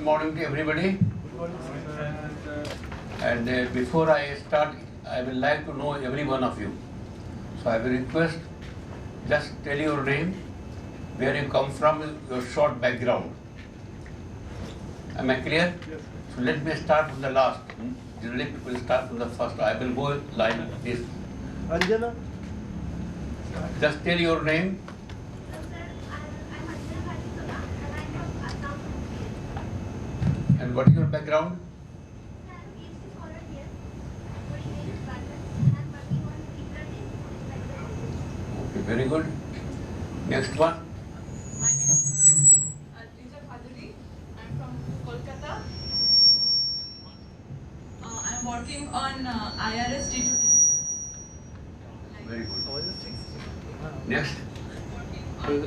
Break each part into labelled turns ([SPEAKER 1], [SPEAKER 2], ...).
[SPEAKER 1] morning to everybody. And before I start, I will like to know every one of you. So I will request, just tell your name, where you come from, your short background. Am I clear?
[SPEAKER 2] Yes.
[SPEAKER 1] So let me start from the last. Generally people start from the first. I will go like this.
[SPEAKER 2] Anjana?
[SPEAKER 1] Just tell your name. And what is your background? Okay, very good. Next one.
[SPEAKER 3] My name is Aditi. I'm from Kolkata. I'm working on IRS D2D.
[SPEAKER 1] Very good. Next.
[SPEAKER 3] Good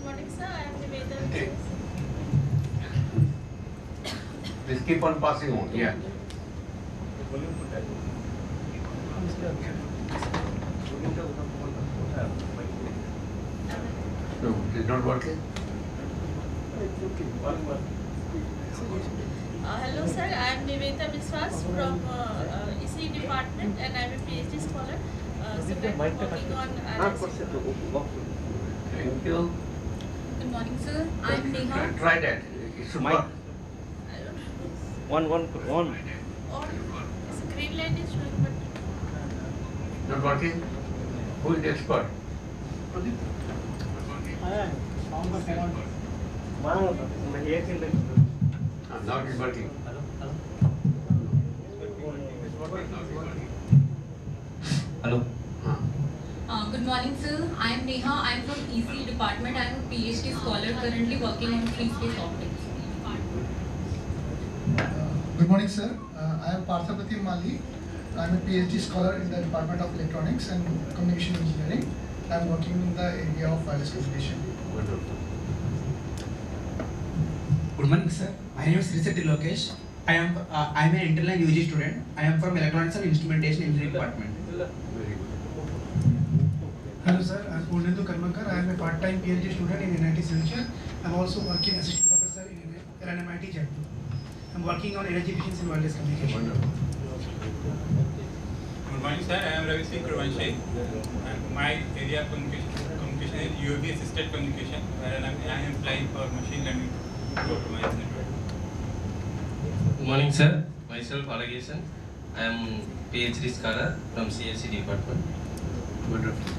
[SPEAKER 3] morning, sir. I am Nivedha.
[SPEAKER 1] Okay. Please keep on passing on. Yeah. No, it is not working.
[SPEAKER 3] Hello, sir. I am Nivedha Biswas from EC department, and I am a PhD scholar. So I'm working on IRS.
[SPEAKER 1] Thank you.
[SPEAKER 3] Good morning, sir. I am Neha.
[SPEAKER 1] Try that. It should work.
[SPEAKER 3] I don't know.
[SPEAKER 2] One.
[SPEAKER 3] Or screen light is showing, but
[SPEAKER 1] Not working? Who is the expert? Now it is working.
[SPEAKER 4] Hello.
[SPEAKER 5] Good morning, sir. I am Neha. I am from EC department. I am a PhD scholar currently working on free space optics.
[SPEAKER 6] Good morning, sir. I am Parthapati Mali. I am a PhD scholar in the Department of Electronics and Communication Engineering. I am working in the area of wireless communication.
[SPEAKER 1] Wonderful.
[SPEAKER 4] Good morning, sir. My name is Risati Lokesh. I am an internal UG student. I am from Electronics and Instrumentation Engineering Department.
[SPEAKER 1] Very good.
[SPEAKER 7] Hello sir, I am Purnendu Karmakar. I am a part-time PhD student in NIT Silchar. I am also working as assistant professor in LNMIT Jaipur. I am working on energy efficiency and wireless communication.
[SPEAKER 1] Wonderful.
[SPEAKER 8] Good morning, sir. I am Ravi Singh Kurvanshi. My area of communication is UAV assisted communication, where I am applying for machine learning to optimize network.
[SPEAKER 9] Good morning, sir. Myself, Alagation. I am PhD scholar from CSC department.
[SPEAKER 1] Wonderful.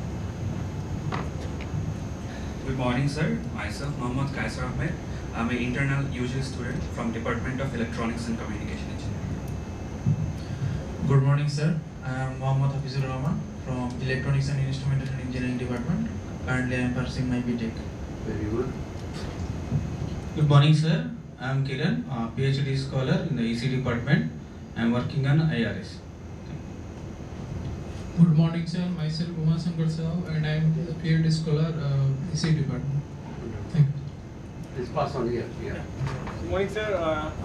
[SPEAKER 10] Good morning, sir. Myself, Mohammad Kaisar Ahmed. I am an internal UG student from Department of Electronics and Communication Engineering.
[SPEAKER 11] Good morning, sir. I am Mohammad Hafizur Rahman from Electronics and Instrumentation Engineering Department. Currently, I am pursuing my BTech.
[SPEAKER 1] Very good.
[SPEAKER 11] Good morning, sir. I am Kiran, PhD scholar in the EC department. I am working on IRS.
[SPEAKER 12] Good morning, sir. Myself, Uma Shankar Sahu, and I am a PhD scholar, EC department. Thank you.
[SPEAKER 1] Please pass on here. Yeah.
[SPEAKER 2] Good morning, sir.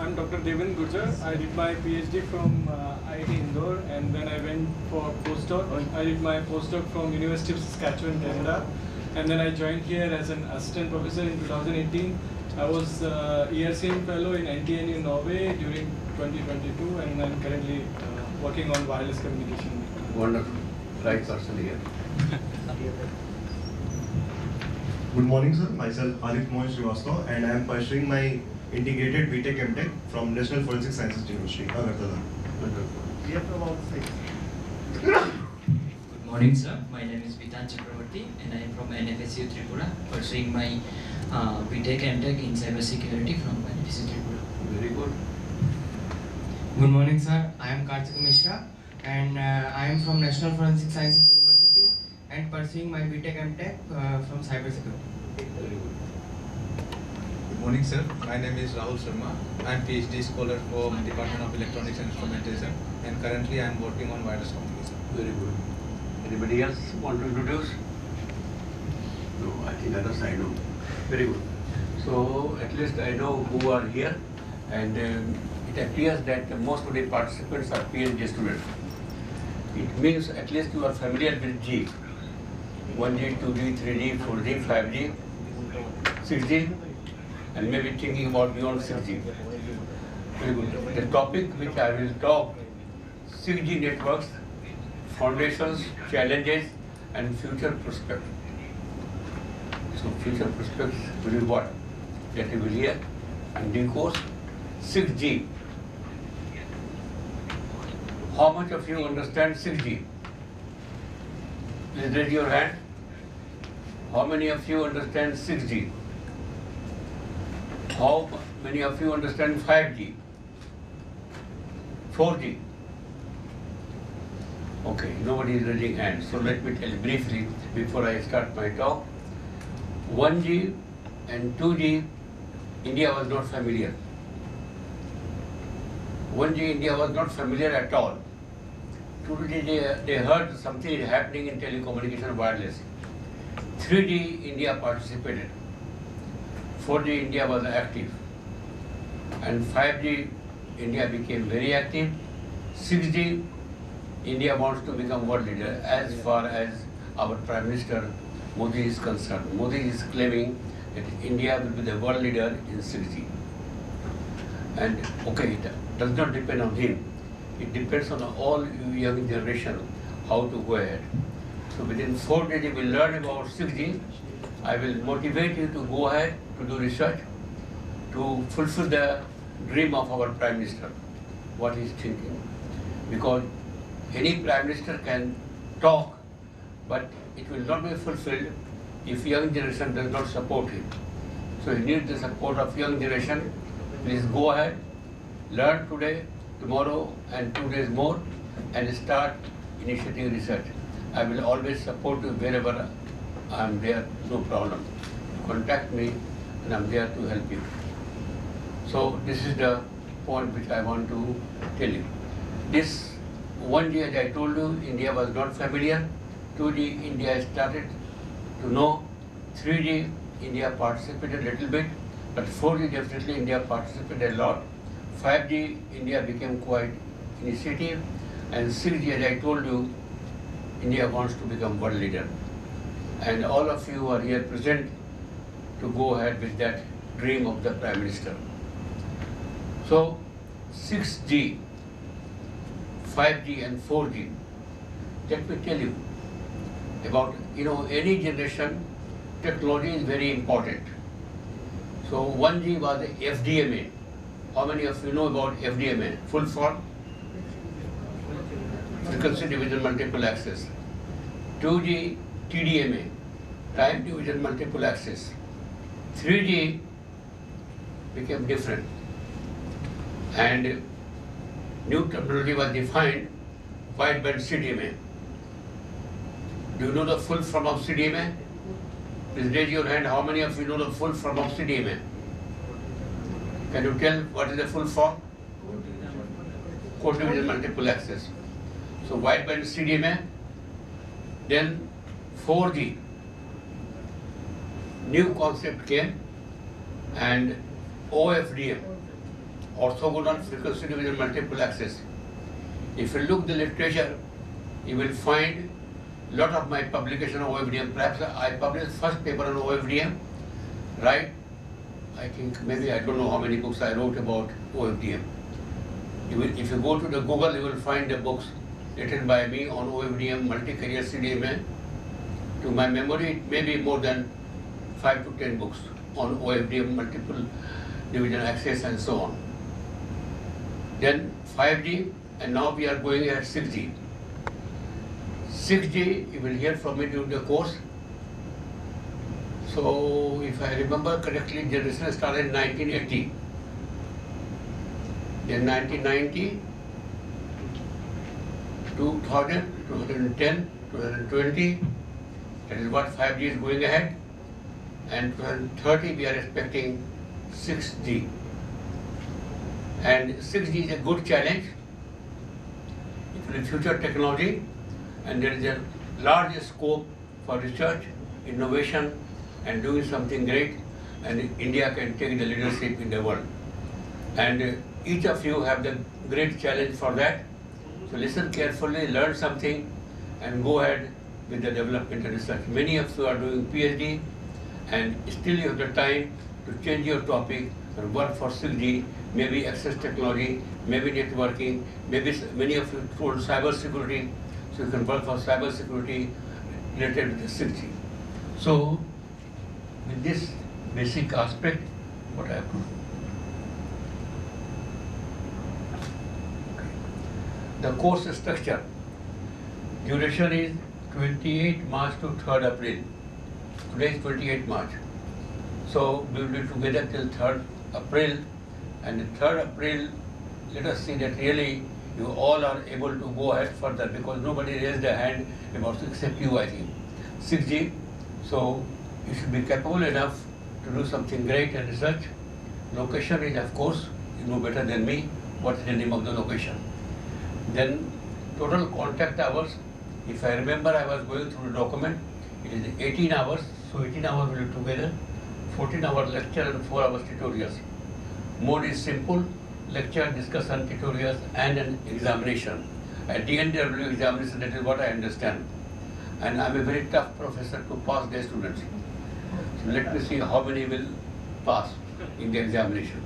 [SPEAKER 2] I'm Dr. Devin Gurjar. I did my PhD from IIT Indore, and then I went for postdoc. I did my postdoc from University of Saskatchewan, Canada, and then I joined here as an assistant professor in 2018. I was ERCM fellow in NTNU Norway during 2022, and I'm currently working on wireless communication.
[SPEAKER 1] Wonderful. Right person here.
[SPEAKER 13] Good morning, sir. Myself, Adit Mohan Srivastava, and I am pursuing my integrated BTech MTech from National Forensic Sciences University, Agartala.
[SPEAKER 1] Wonderful.
[SPEAKER 13] We have about 6.
[SPEAKER 14] Good morning, sir. My name is Vitan Chakravarti, and I am from NFSU Tripura, pursuing my BTech MTech in cybersecurity from NFSU Tripura.
[SPEAKER 1] Very good.
[SPEAKER 15] Good morning, sir. I am Karthik Mishra, and I am from National Forensic Sciences University and pursuing my BTech MTech from cybersecurity.
[SPEAKER 1] Very good.
[SPEAKER 16] Good morning, sir. My name is Rahul Sharma. I am PhD scholar from Department of Electronics and Instrumentation, and currently I am working on wireless communication.
[SPEAKER 1] Very good. Anybody else want to introduce? No, I think others I know. Very good. So at least I know who are here, and it appears that most of the participants are PhD students. It means at least you are familiar with G. 1G, 2G, 3G, 4G, 5G, 6G. and maybe thinking about beyond 6G. Very good. The topic which I will talk, 6G networks, foundations, challenges, and future prospects. So future prospects will be what? That you will hear in due course. 6G. How much of you understand 6G? Please raise your hand. How many of you understand 6G? How many of you understand 5G? 4G? Okay, nobody is raising hands. So let me tell you briefly before I start my talk. 1G and 2G, India was not familiar. 1G, India was not familiar at all. 2G, they heard something is happening in telecommunication wireless. 3G, India participated. 4G, India was active. And 5G, India became very active. 6G, India wants to become world leader as far as our Prime Minister Modi is concerned. Modi is claiming that India will be the world leader in 6G. And okay, it does not depend on him. It depends on all young generation how to go ahead. So within 4 days you will learn about 6G. I will motivate you to go ahead to do research, to fulfill the dream of our Prime Minister, what he is thinking. Because any Prime Minister can talk, but it will not be fulfilled if young generation does not support him. So he needs the support of young generation. Please go ahead, learn today, tomorrow and 2 days more and start initiating research. I will always support you wherever I am there, no problem. Contact me and I am there to help you. So this is the point which I want to tell you. This 1G, as I told you, India was not familiar. 2G, India started to know. 3G, India participated a little bit, but 4G definitely India participated a lot. 5G, India became quite initiative, and 6G, as I told you, India wants to become world leader. And all of you are here present to go ahead with that dream of the Prime Minister. So 6G, 5G and 4G, let me tell you about, any generation, technology is very important. So 1G was the FDMA. How many of you know about FDMA? Full form? Frequency division multiple access. 2G, TDMA, time division multiple access. 3G became different. And new terminology was defined, wideband CDMA. Do you know the full form of CDMA? Please raise your hand. How many of you know the full form of CDMA? Can you tell what is the full form? Code division multiple access. So wideband CDMA, then 4G. New concept came, and OFDM, orthogonal frequency division multiple access. If you look the literature, you will find a lot of my publication on OFDM. Perhaps I published first paper on OFDM, right? I think maybe I don't know how many books I wrote about OFDM. If you go to the Google, you will find the books written by me on OFDM, multi-carrier CDMA. To my memory, it may be more than 5 to 10 books on OFDM, multiple division access and so on. Then 5G, and now we are going at 6G. 6G, you will hear from me during the course. So if I remember correctly, generation started in 1980. Then 1990, 2000, 2010, 2020, that is what 5G is going ahead. And 2030 we are expecting 6G. And 6G is a good challenge for the future technology, and there is a large scope for research, innovation, and doing something great, and India can take the leadership in the world. And each of you have the great challenge for that. So listen carefully, learn something, and go ahead with the development and research. Many of you are doing PhD, and still you have the time to change your topic and work for 6G, maybe access technology, maybe networking, maybe many of you told cyber security, so you can work for cyber security related with the 6G. So, with this basic aspect, what I have to do? The course structure, duration is 28 March to 3rd April. Today is 28 March. So we will be together till 3rd April, and 3rd April, let us see that really you all are able to go ahead further, because nobody raised their hand about except you, I think. 6G, so you should be capable enough to do something great and research. Location is, of course, you know better than me what is the name of the location. Then total contact hours, if I remember, I was going through the document, it is 18 hours, so 18 hours will be together, 14-hour lecture and 4 hours tutorials. Mode is simple, lecture, discussion, tutorials and an examination. At the end there will be examination, that is what I understand. And I am a very tough professor to pass the students. So let me see how many will pass in the examination.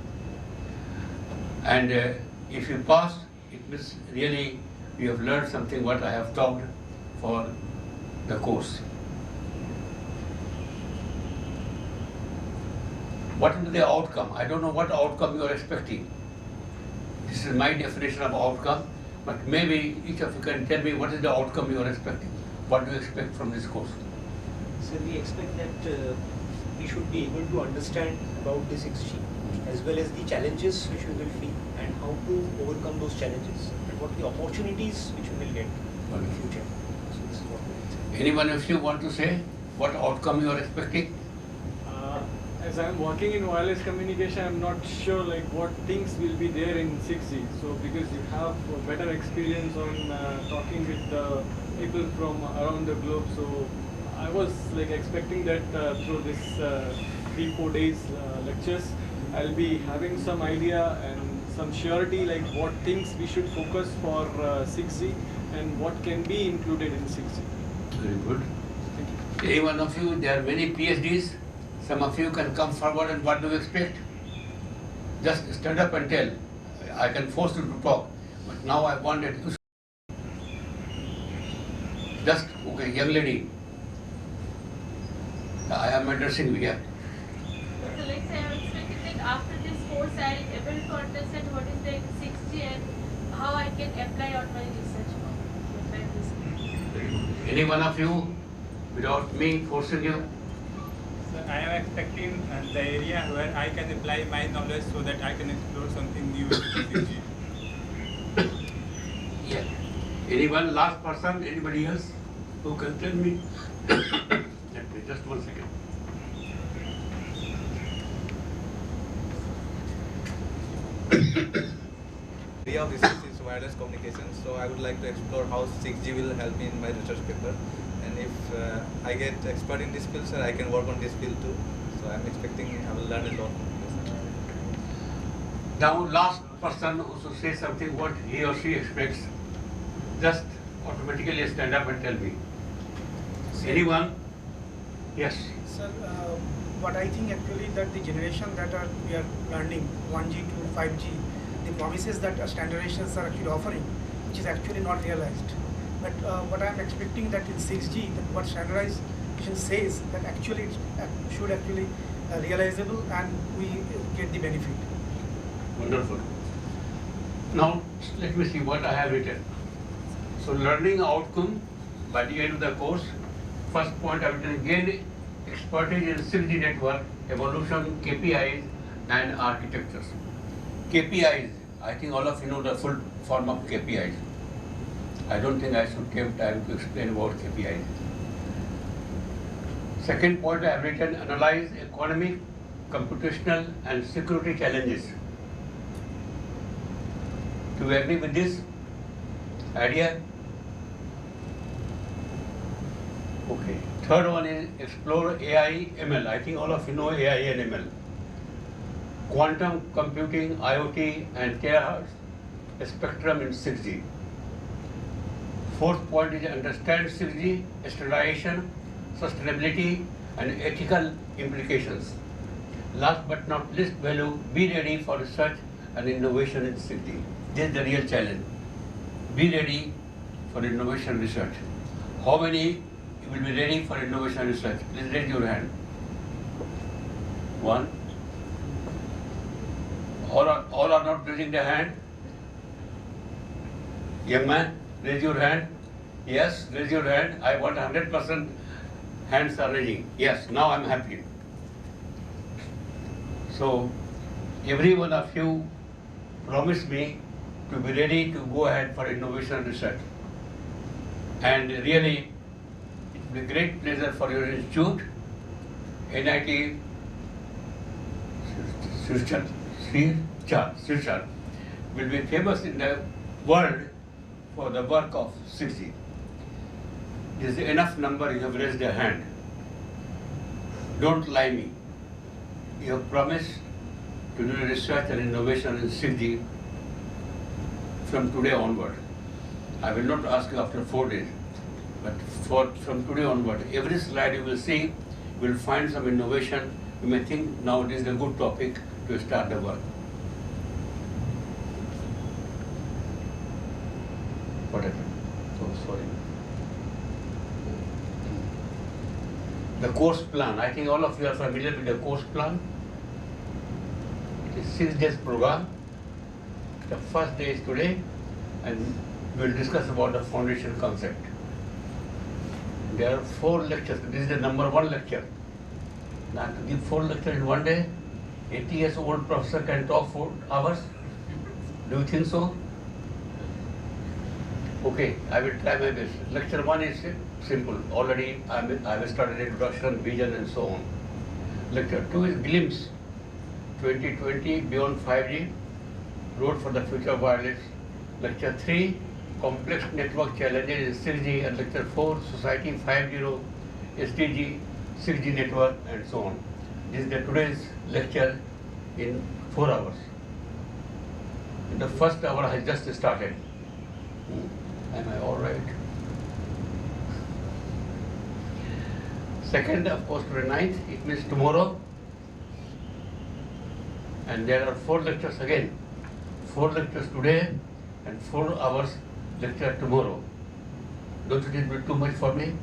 [SPEAKER 1] And if you pass, it means really you have learned something what I have taught for the course. What will be the outcome? I don't know what outcome you are expecting. This is my definition of outcome, but maybe each of you can tell me what is the outcome you are expecting. What do you expect from this course?
[SPEAKER 17] So we expect that we should be able to understand about the 6G as well as the challenges which we will face and how to overcome those challenges and what the opportunities which we will get in the future. So this is what we expect.
[SPEAKER 1] Any one of you want to say what outcome you are expecting?
[SPEAKER 2] As I am working in wireless communication, I am not sure like what things will be there in 6G. So because you have a better experience on talking with people from around the globe, so I was like expecting that through this 3-4 days lectures, I'll be having some idea and some surety like what things we should focus for 6G and what can be included in 6G.
[SPEAKER 1] Very good. Thank you. Any one of you, there are many PhDs. Some of you can come forward and what do you expect? Just stand up and tell. I can force you to talk, but now I want that you just, okay, young lady. I am addressing you, yeah.
[SPEAKER 3] So let's say I am expecting that after this course I am able to understand what is the 6G and how I can apply on my research work.
[SPEAKER 1] Any one of you, without me forcing you?
[SPEAKER 8] I am expecting the area where I can apply my knowledge so that I can explore something new in 6G.
[SPEAKER 1] Yeah. Anyone, last person, anybody else who can tell me? Let me, just 1 second.
[SPEAKER 16] Area of research is wireless communications, so I would like to explore how 6G will help me in my research paper. And if I get expert in this field, sir, I can work on this field too. So I'm expecting I will learn a lot from this.
[SPEAKER 1] Now, last person who should say something what he or she expects, just automatically stand up and tell me. Anyone? Yes.
[SPEAKER 7] Sir, what I think actually that the generation that we are learning 1G to 5G, the promises that standardizations are actually offering, which is actually not realized. But what I am expecting that in 6G, that what standardization says that actually it should actually realizable and we get the benefit.
[SPEAKER 1] Wonderful. Now let me see what I have written. So learning outcome by the end of the course. First point I have written, gain expertise in 6G network, evolution, KPIs and architectures. KPIs, I think all of you know the full form of KPIs. I don't think I should take time to explain about KPIs. Second point I have written, analyze economic, computational and security challenges. Do you agree with this idea? Okay. Third one is explore AI, ML. I think all of you know AI and ML. Quantum computing, IoT and terahertz spectrum in 6G. Fourth point is understand 6G, standardization, sustainability and ethical implications. Last but not least value, be ready for research and innovation in 6G. This is the real challenge. Be ready for innovation research. How many will be ready for innovation research? Please raise your hand. One. All are not raising their hand. Young man, raise your hand. Yes, raise your hand. I want 100% hands are raising. Yes, now I'm happy. So, every one of you promised me to be ready to go ahead for innovation research. And really, it will be a great pleasure for your institute, NIT Silchar will be famous in the world for the work of 6G. There is enough number you have raised your hand. Don't lie me. You have promised to do research and innovation in 6G from today onward. I will not ask you after 4 days, but from today onward, every slide you will see, you will find some innovation. You may think now it is a good topic to start the work. What happened? Oh, sorry. The course plan. I think all of you are familiar with the course plan. It is 6 days program. The first day is today, and we will discuss about the foundation concept. There are 4 lectures. This is the number 1 lecture. Now to give 4 lectures in one day, 80 years old professor can talk 4 hours. Do you think so? Okay, I will try my best. Lecture 1 is simple. Already I have started introduction, vision and so on. Lecture 2 is glimpse. 2020 beyond 5G, road for the future wireless. Lecture 3, complex network challenges in 6G, and lecture 4, society 5.0, SDG, 6G network and so on. This is the today's lecture in 4 hours. The first hour has just started. Am I all right? Second, of course, to the 9th, it means tomorrow. And there are 4 lectures again. 4 lectures today and 4 hours lecture tomorrow. Don't you think it will be too much for me?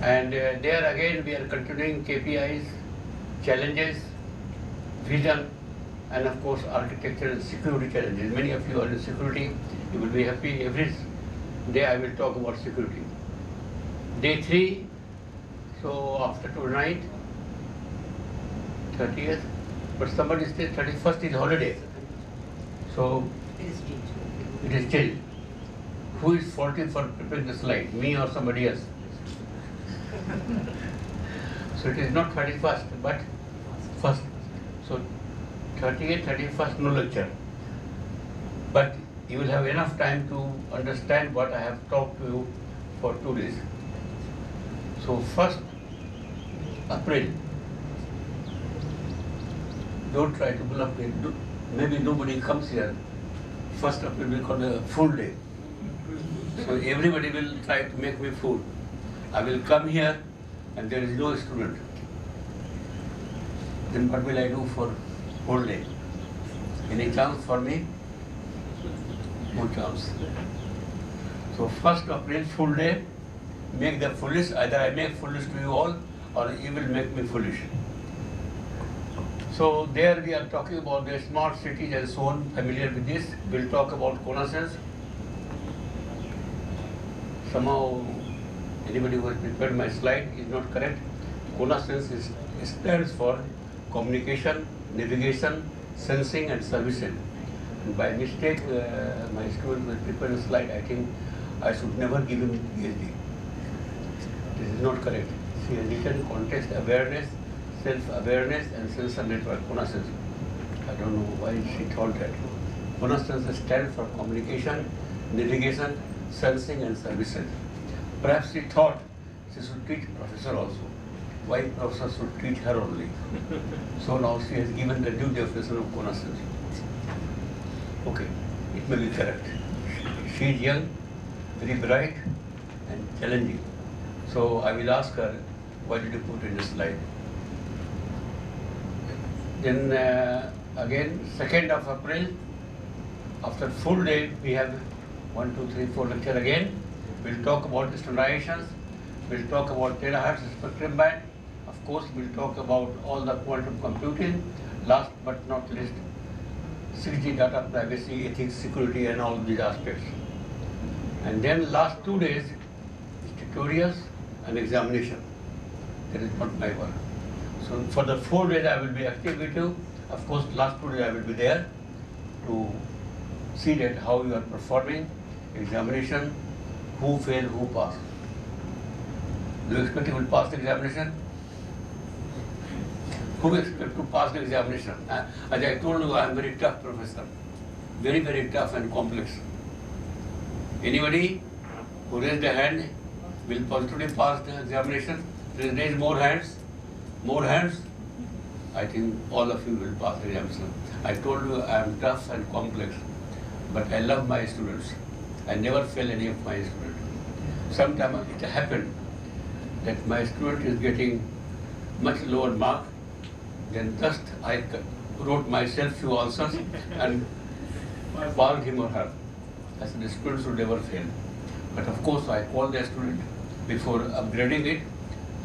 [SPEAKER 1] And there again we are continuing KPIs, challenges, vision, and of course architecture and security challenges. Many of you are in security. You will be happy. Every day I will talk about security. Day 3, so after tonight, 30th, but somebody said 31st is holiday. So it is changed. Who is faulty for preparing the slide, me or somebody else? So it is not 31st, but 1st. So 30th, 31st, no lecture. But you will have enough time to understand what I have talked to you for 2 days. So 1st April, don't try to bluff me. Maybe nobody comes here. 1st April will call a full day. So everybody will try to make me fool. I will come here and there is no student. Then what will I do for whole day? Any chance for me? No chance. So 1st April, full day, make the foolish. Either I make foolish to you all or you will make me foolish. So there we are talking about the smart cities and so on, familiar with this. We'll talk about connaissance. Somehow anybody who has prepared my slide is not correct. Connaissance stands for communication, navigation, sensing and servicing. And by mistake, my student will prepare a slide. I think I should never give him PhD. This is not correct. She has written context awareness, self-awareness and sensor network, connaissance. I don't know why she thought that. Connaissance stands for communication, navigation, sensing and servicing. Perhaps she thought she should teach professor also. Why professor should teach her only? So now she has given the new definition of connaissance. Okay, it may be correct. She is young, very bright and challenging. So I will ask her, why did you put in the slide? Then again 2nd of April, after full day we have 1, 2, 3, 4 lecture again. We'll talk about standardizations, we'll talk about terahertz spectrum band, of course we'll talk about all the quantum computing, last but not least 6G data privacy, ethics, security and all these aspects. And then last 2 days is tutorials and examination. That is not my work. So for the 4 days I will be active with you. Of course last 2 days I will be there to see that how you are performing, examination, who fail, who pass. Do you expect you will pass the examination? Who expect to pass the examination? As I told you, I am very tough professor. Very, very tough and complex. Anybody who raised a hand will positively pass the examination. Please raise more hands. More hands. I think all of you will pass the examination. I told you I am tough and complex, but I love my students. I never fail any of my students. Sometimes it happened that my student is getting much lower mark, then just I wrote myself few answers and passed him or her. I said the student should never fail. But of course I called the student before upgrading it,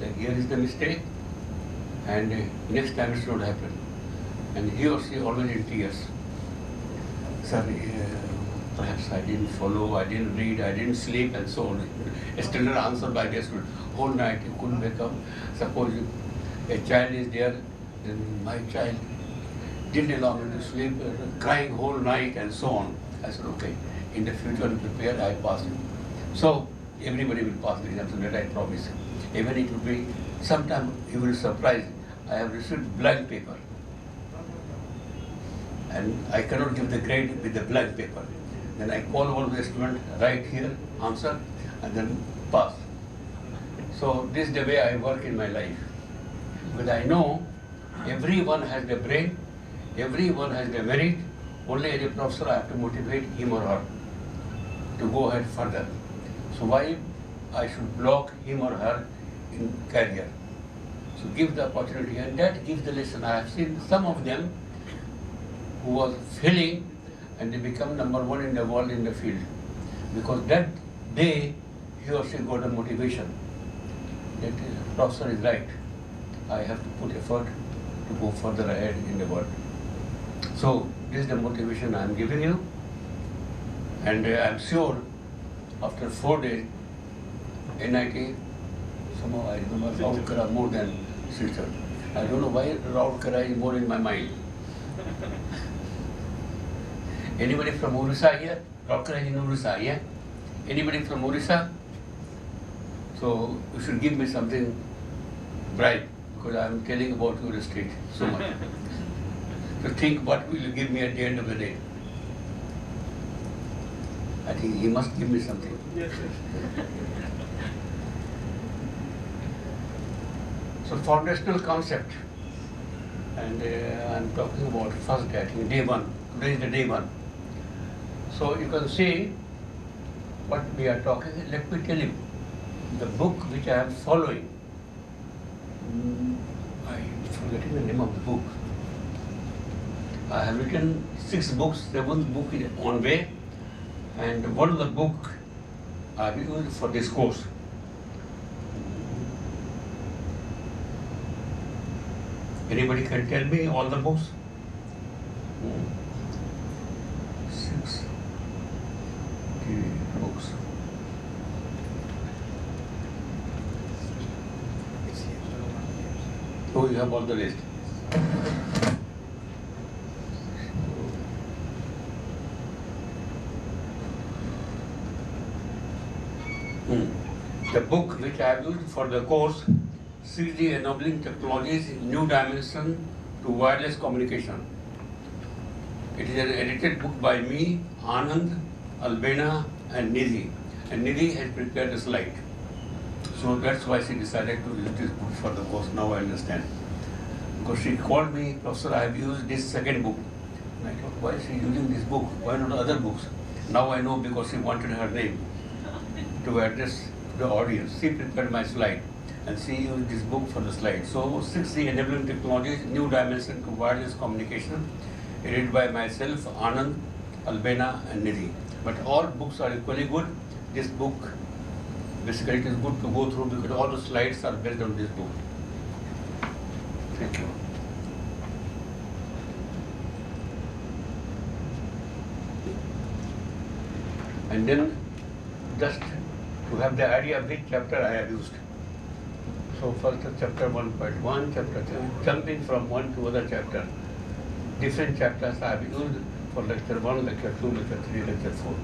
[SPEAKER 1] that here is the mistake and next time it should not happen. And he or she always in tears. Sir, perhaps I didn't follow, I didn't read, I didn't sleep and so on. A standard answer by the student. Whole night you couldn't wake up. Suppose a child is there, then my child didn't allow me to sleep, crying whole night and so on. I said, okay, in the future prepare, I pass you. So everybody will pass the exam, so that I promise. Even it will be, sometime you will be surprised. I have received blank paper. And I cannot give the grade with the blank paper. Then I call all the students, write here, answer, and then pass. So this is the way I work in my life. Because I know everyone has the brain, everyone has the merit, only as a professor I have to motivate him or her to go ahead further. So why I should block him or her in career? So give the opportunity, and that gives the lesson. I have seen some of them who was failing and they become #1 in the world in the field. Because that day he or she got a motivation that professor is right. I have to put effort to go further ahead in the world. So this is the motivation I am giving you, and I am sure after 4 days, NIT, somehow I remember Raul Kara more than sister. I don't know why Raul Kara is more in my mind. Anybody from Orissa here? Raul Kara is in Orissa, yeah? Anybody from Orissa? So you should give me something bright, because I am telling about your state so much. So think what will you give me at the end of the day. I think he must give me something.
[SPEAKER 2] Yes,
[SPEAKER 1] So foundational concept, and I am talking about first day, I think day 1. Today is the day 1. So you can see what we are talking. Let me tell you, the book which I am following, I am forgetting the name of the book. I have written 6 books, 7th book is on way, and one of the book I have used for this course. Anybody can tell me all the books? 6 books. Oh, you have all the list. The book which I have used for the course, 6G Enabling Technologies, New Dimension to Wireless Communication. It is an edited book by me, Anand, Albena and Nidhi. And Nidhi has prepared a slide. So that's why she decided to use this book for the course. Now I understand. Because she called me, Professor, I have used this second book. And I thought, why is she using this book? Why not other books? Now I know, because she wanted her name to address the audience. She prepared my slide. and she used this book for the slide. So 6G Enabling Technologies, New Dimension to Wireless Communication, read by myself, Anand, Albena and Nidhi. But all books are equally good. This book, basically it is good to go through because all the slides are based on this book. Thank you. And then just to have the idea of which chapter I have used. So first chapter 1.1, chapter 2, jumping from one to other chapter. Different chapters I have used for lecture 1, lecture 2, lecture 3, lecture 4.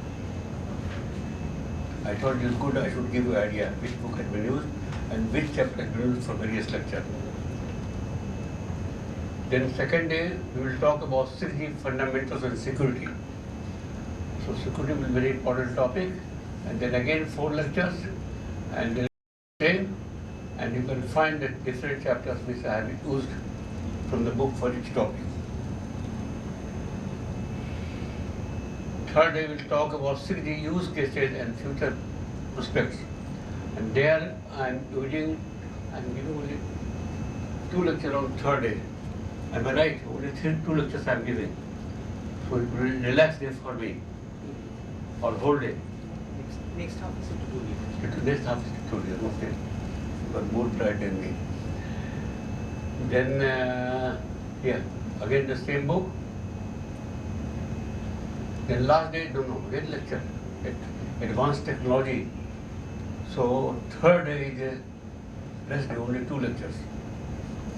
[SPEAKER 1] I thought it is good I should give you an idea which book has been used and which chapter has been used for various lectures. Then second day we will talk about 6G fundamentals and security. So security will be a very important topic, and then again 4 lectures and then same, and you can find the different chapters which I have used from the book for each topic. Third day we will talk about 6G use cases and future prospects, and there I am giving only 2 lectures on third day. Am I right? Only 2 lectures I am giving. So it will relax day for me. Or whole day.
[SPEAKER 17] Next half is tutorial.
[SPEAKER 1] Next half is tutorial, okay. You are more bright than me. Then, here, again the same book. Then last day, again lecture. Advanced technology. So, third day is rest day, only 2 lectures.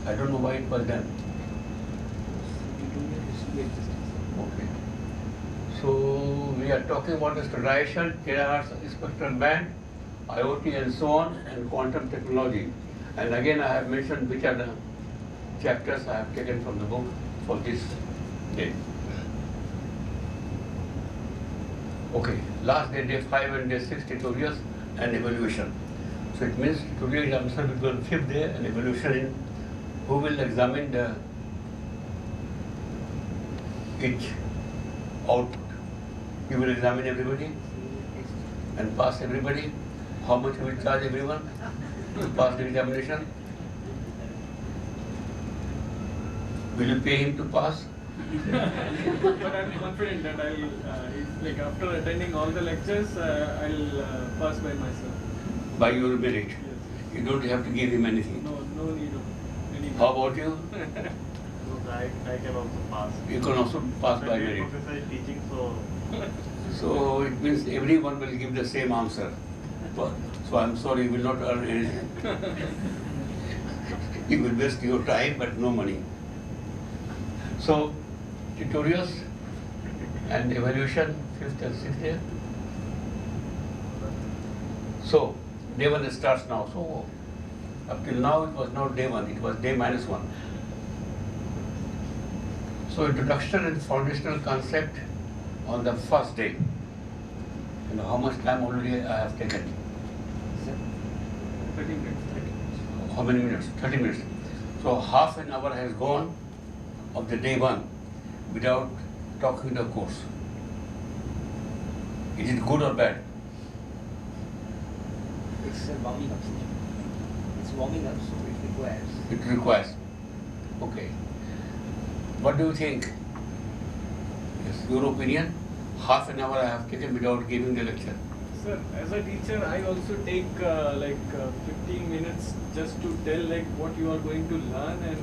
[SPEAKER 1] I don't know why it was done. Okay. So we are talking about the standardization, terahertz spectral band, IoT and so on, and quantum technology. And again I have mentioned which are the chapters I have taken from the book for this day. Okay, last day, day 5 and day 6 tutorials and evaluation. So it means tutorial examination will be on 5th day and evaluation in who will examine the each output. You will examine everybody and pass everybody. How much you will charge everyone to pass the examination? Will you pay him to pass?
[SPEAKER 2] But I'm confident that like after attending all the lectures, I'll pass by myself.
[SPEAKER 1] By your merit? Yes. You don't have to give him anything?
[SPEAKER 2] No need of any.
[SPEAKER 1] How about you?
[SPEAKER 18] I can also pass.
[SPEAKER 1] You can also pass by merit.
[SPEAKER 18] Professor is teaching, so.
[SPEAKER 1] So it means everyone will give the same answer. So I'm sorry, you will not earn anything. You will waste your time but no money. So tutorials and evaluation 5th and 6th day. So day 1 starts now. So up till now it was not day 1, it was day -1. So introduction and foundational concept on the first day. You know how much time already I have taken?
[SPEAKER 2] 30 minutes.
[SPEAKER 1] How many minutes? 30 minutes. So half an hour has gone of the day 1 without talking the course. Is it good or bad?
[SPEAKER 17] It's warming up. It's warming up, so it requires.
[SPEAKER 1] It requires. Okay. What do you think? Yes, your opinion? Half an hour I have taken without giving the lecture.
[SPEAKER 2] Sir, as a teacher, I also take 15 minutes just to tell what you are going to learn, and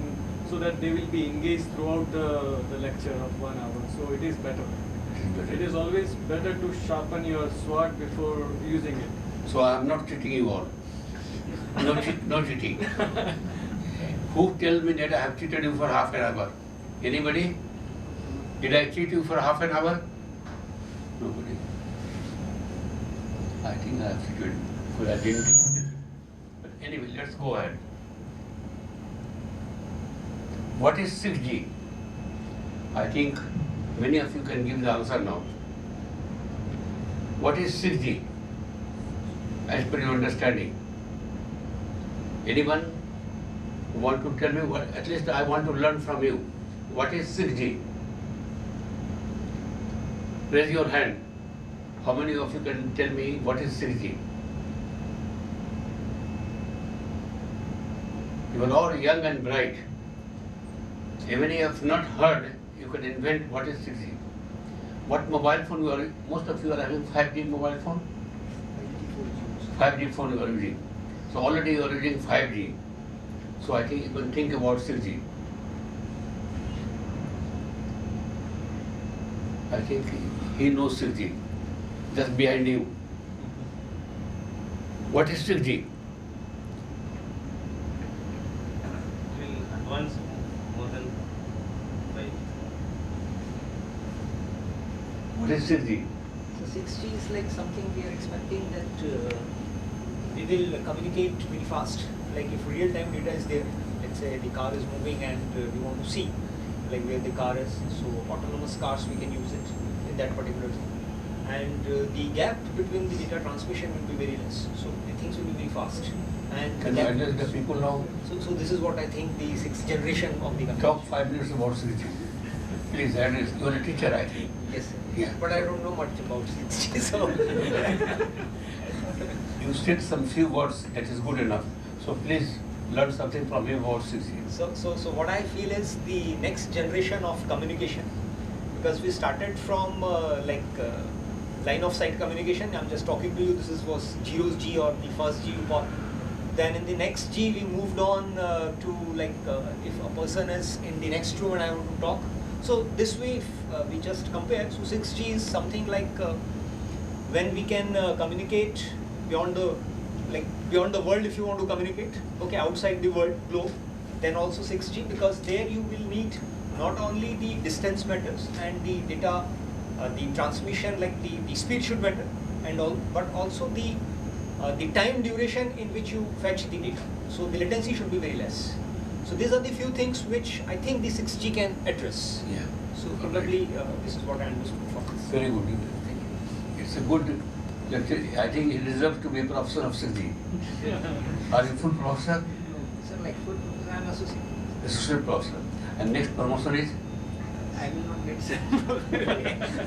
[SPEAKER 2] so that they will be engaged throughout the lecture of 1 hour. So it is better. It is always better to sharpen your sword before using it.
[SPEAKER 1] So I am not cheating you all. No cheating. Who tell me that I have cheated you for half an hour? Anybody? Did I cheat you for half an hour? Nobody. I think I have cheated you because I didn't. But anyway, let's go ahead. What is 6G? I think many of you can give the answer now. What is 6G? As per your understanding. Anyone who want to tell me what? At least I want to learn from you. What is 6G? Raise your hand. How many of you can tell me what is 6G? You are all young and bright. Even if you have not heard, you can invent what is 6G. What mobile phone you are, most of you are having 5G mobile phone? 5G phone you are using. So already you are using 5G. So I think you can think about 6G. I think he knows 6G. Just behind you. What is 6G?
[SPEAKER 18] Will advance more than 5.
[SPEAKER 1] What is 6G?
[SPEAKER 17] So 6G is like something we are expecting that we will communicate very fast. Like if real-time data is there, let's say the car is moving and we want to see like where the car is. So autonomous cars, we can use it in that particular thing. And the gap between the data transmission will be very less. So the things will be very fast. And
[SPEAKER 1] Can you address the people now?
[SPEAKER 17] So this is what I think the sixth generation of the computer.
[SPEAKER 1] Talk 5 minutes about 6G. Please address. You are a teacher, I think.
[SPEAKER 17] Yes, sir.
[SPEAKER 1] Yeah.
[SPEAKER 17] But I don't know much about 6G. So
[SPEAKER 1] you said some few words, that is good enough. So please learn something from you about 6G.
[SPEAKER 17] So what I feel is the next generation of communication, because we started from line of sight communication. I'm just talking to you. This was 0G or the first G you got. Then in the next G we moved on to if a person is in the next room and I want to talk. So this way if we just compare. So 6G is something like when we can communicate beyond the world. If you want to communicate, okay, outside the world globe, then also 6G, because there you will need not only the distance matters and the data, the transmission, like the speed should matter, and all, but also the time duration in which you fetch the data. So the latency should be very less. So these are the few things which I think the 6G can address.
[SPEAKER 1] Yeah.
[SPEAKER 17] So probably this is what I understood from this.
[SPEAKER 1] Very good. Thank you. It's a good lecture. I think he deserves to be a professor of 6G. Are you full professor?
[SPEAKER 17] Sir, like full professor, I am associate.
[SPEAKER 1] Associate professor. And next promotion is?
[SPEAKER 17] I will not get, sir.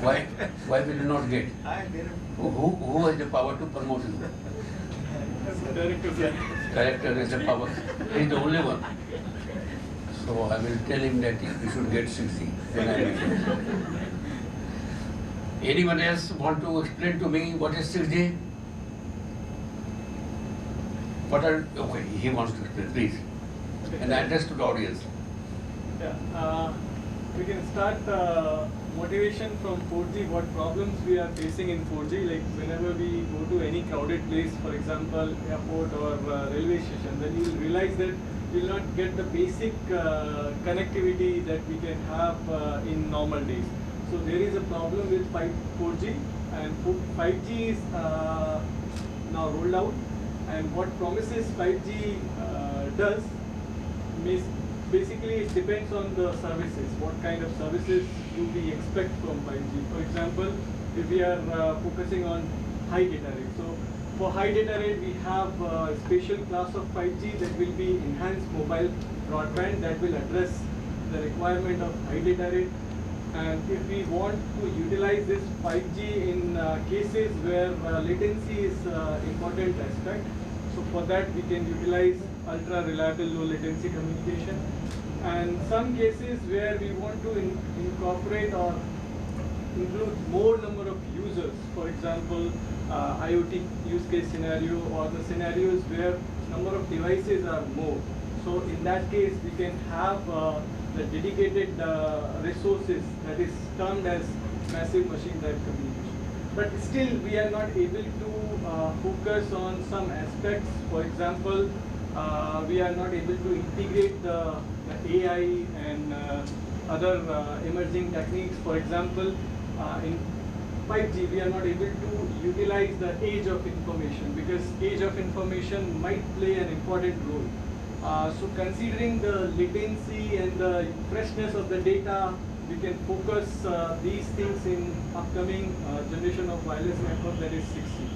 [SPEAKER 1] Why? Why will you not get? Who has the power to promote you? Director has the power. He is the only one. So I will tell him that you should get 6G when I meet him. Anyone else want to explain to me what is 6G? Okay, he wants to explain, please. And address to the audience.
[SPEAKER 2] Yeah, we can start motivation from 4G, what problems we are facing in 4G. Like whenever we go to any crowded place, for example, airport or railway station, then you will realize that you will not get the basic connectivity that we can have in normal days. So there is a problem with 4G, and 5G is now rolled out. And what promises 5G does means basically it depends on the services. What kind of services do we expect from 5G? For example, if we are focusing on high data rate. So for high data rate, we have a special class of 5G that will be enhanced mobile broadband that will address the requirement of high data rate. And if we want to utilize this 5G in cases where latency is important aspect, so for that we can utilize ultra reliable low latency communication. And some cases where we want to incorporate or include more number of users, for example, IoT use case scenario, or the scenarios where number of devices are more. So in that case, we can have the dedicated resources that is termed as massive machine type communication. But still, we are not able to focus on some aspects. For example, we are not able to integrate the AI and other emerging techniques. For example, in 5G, we are not able to utilize the age of information, because age of information might play an important role. So considering the latency and the freshness of the data, we can focus these things in upcoming generation of wireless network, that is 6G.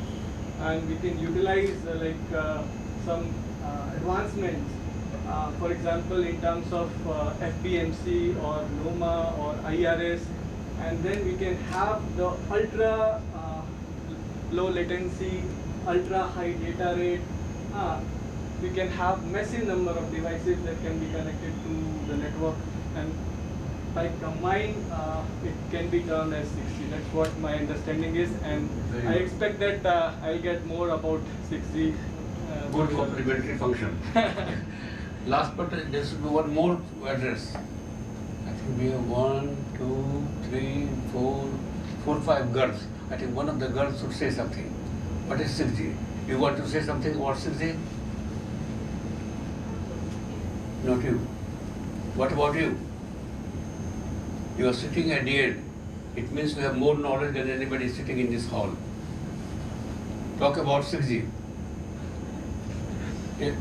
[SPEAKER 2] And we can utilize some advancements, for example, in terms of FBMC or NOMA or IRS, and then we can have the ultra low latency, ultra high data rate, we can have massive number of devices that can be connected to the network, and by combine it can be termed as 6G. That's what my understanding is, and I expect that I'll get more about 6G.
[SPEAKER 1] Good complementary function. Last but there should be one more to address. I think we have 1, 2, 3, 4, 5 girls. I think one of the girls should say something. What is 6G? You want to say something about 6G? Not you. What about you? You are sitting at the end. It means you have more knowledge than anybody sitting in this hall. Talk about 6G. There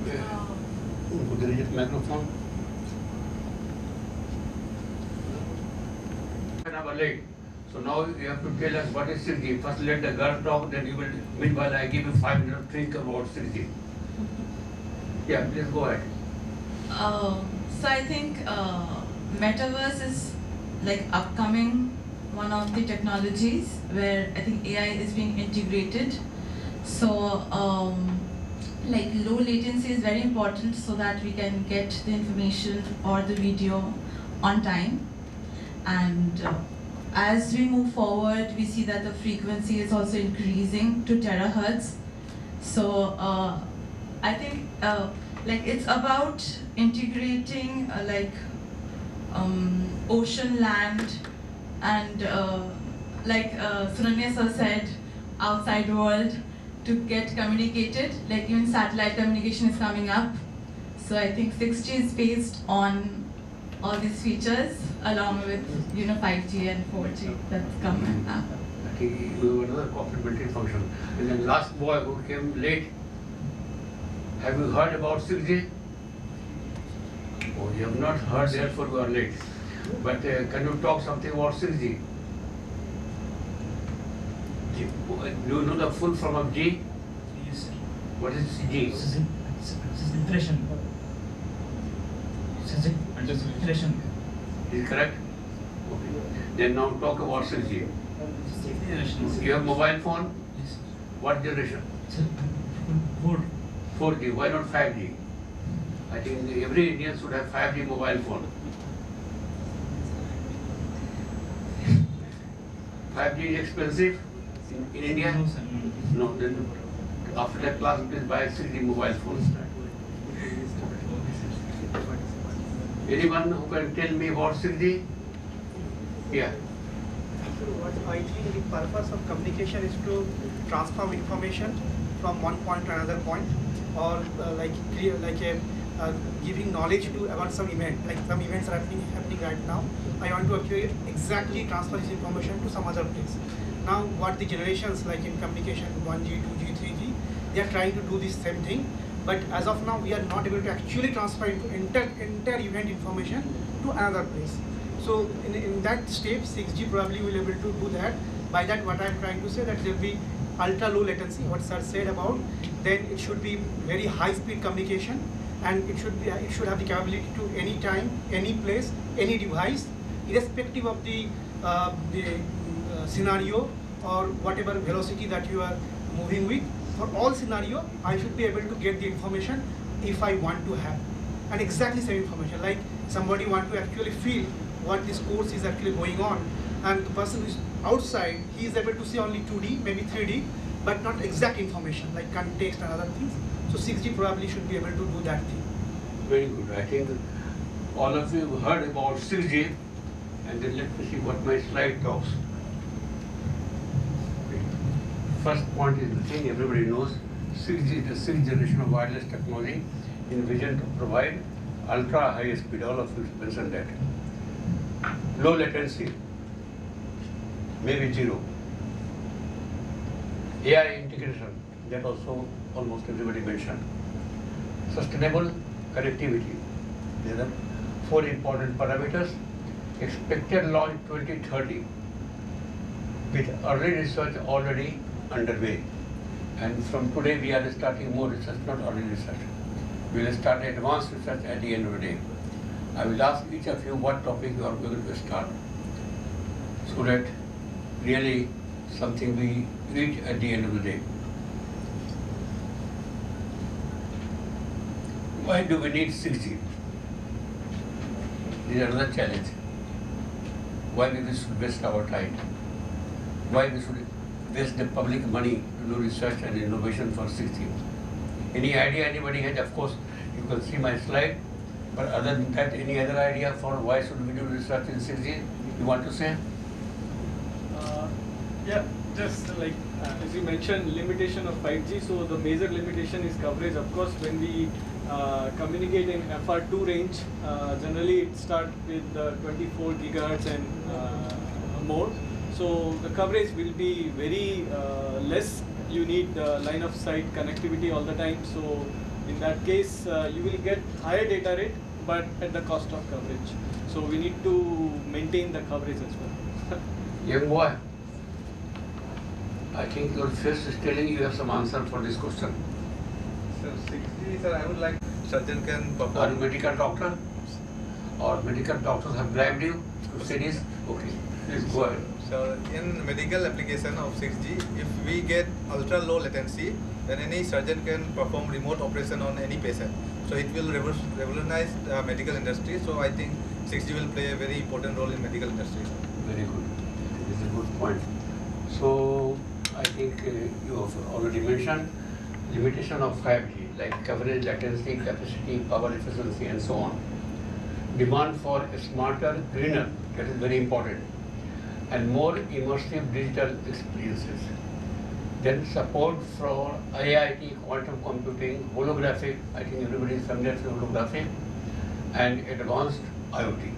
[SPEAKER 1] is a microphone. An hour late. So now you have to tell us what is 6G. First let the girl talk, then you will, meanwhile I give you 5 minutes to think about 6G. Yeah, please go ahead.
[SPEAKER 19] So I think metaverse is like upcoming one of the technologies where I think AI is being integrated. So like low latency is very important so that we can get the information or the video on time. And as we move forward, we see that the frequency is also increasing to terahertz. So I think like it's about integrating ocean, land, and like Sunanya sir said, outside world to get communicated. Like even satellite communication is coming up. So I think 6G is based on all these features along with 5G and 4G that's coming up.
[SPEAKER 1] I think you have another complementary function. And then last boy who came late, have you heard about 6G? Oh, you have not heard, therefore you are late. But can you talk something about 6G? Do you know the full form of G?
[SPEAKER 20] Yes, sir.
[SPEAKER 1] What is G?
[SPEAKER 20] Filtration. Filtration.
[SPEAKER 1] Is it correct? Okay. Then now talk about 6G. You have mobile phone?
[SPEAKER 20] Yes.
[SPEAKER 1] What generation?
[SPEAKER 20] 4.
[SPEAKER 1] 4G. Why not 5G? I think every Indian should have 5G mobile phone. 5G is expensive in India?
[SPEAKER 20] No, sir.
[SPEAKER 1] No, then after that class, please buy 6G mobile phones. Anyone who can tell me about 6G? Yeah.
[SPEAKER 21] What I think the purpose of communication is to transfer information from one point to another point, or giving knowledge to about some event, like some events are happening right now. I want to actually exactly transfer this information to some other place. Now, what the generations like in communication 1G, 2G, 3G, they are trying to do this same thing. But as of now, we are not able to actually transfer entire event information to another place. So in that step, 6G probably will be able to do that. By that, what I am trying to say that there will be ultra low latency, what sir said about, then it should be very high speed communication, and it should have the capability to any time, any place, any device, irrespective of the scenario or whatever velocity that you are moving with. For all scenario, I should be able to get the information if I want to have, and exactly same information. Like somebody want to actually feel what this course is actually going on, and the person who is outside, he is able to see only 2D, maybe 3D, but not exact information like context and other things. So 6G probably should be able to do that thing.
[SPEAKER 1] Very good. I think all of you heard about 6G, and then let me see what my slide talks. First point is the thing everybody knows, 6G is the 6th generation of wireless technology in vision to provide ultra high speed. All of you mentioned that. Low latency, maybe 0. AI integration, that also almost everybody mentioned. Sustainable connectivity. There are 4 important parameters. Expected launch 2030 with early research already underway. And from today we are starting more research, not early research. We will start advanced research at the end of the day. I will ask each of you what topic you are going to start, so that really something we reach at the end of the day. Why do we need 6G? This is another challenge. Why we should waste our time? Why we should waste the public money to do research and innovation for 6G? Any idea anybody has? Of course, you can see my slide. But other than that, any other idea for why should we do research in 6G? You want to say?
[SPEAKER 2] Yeah, just like as you mentioned, limitation of 5G. So the major limitation is coverage. Of course, when we communicate in FR2 range, generally it starts with 24 gigahertz and more. So the coverage will be very less. You need line of sight connectivity all the time. So in that case, you will get higher data rate, but at the cost of coverage. So we need to maintain the coverage as well.
[SPEAKER 1] Young boy, I think your face is telling you have some answer for this question.
[SPEAKER 16] So 6G, sir, I would like surgeon can perform.
[SPEAKER 1] Are you medical doctor? Or medical doctors have bribed you to say this? Okay, please go ahead.
[SPEAKER 16] So in medical application of 6G, if we get ultra low latency, then any surgeon can perform remote operation on any patient. So it will revolutionize the medical industry. So I think 6G will play a very important role in medical industry.
[SPEAKER 1] Very good. This is a good point. So I think you have already mentioned limitation of 5G, like coverage, latency, capacity, power efficiency, and so on. Demand for smarter, greener, that is very important, and more immersive digital experiences. Then support for IIT, quantum computing, holographic, I think everybody is familiar with holographic, and advanced IoT.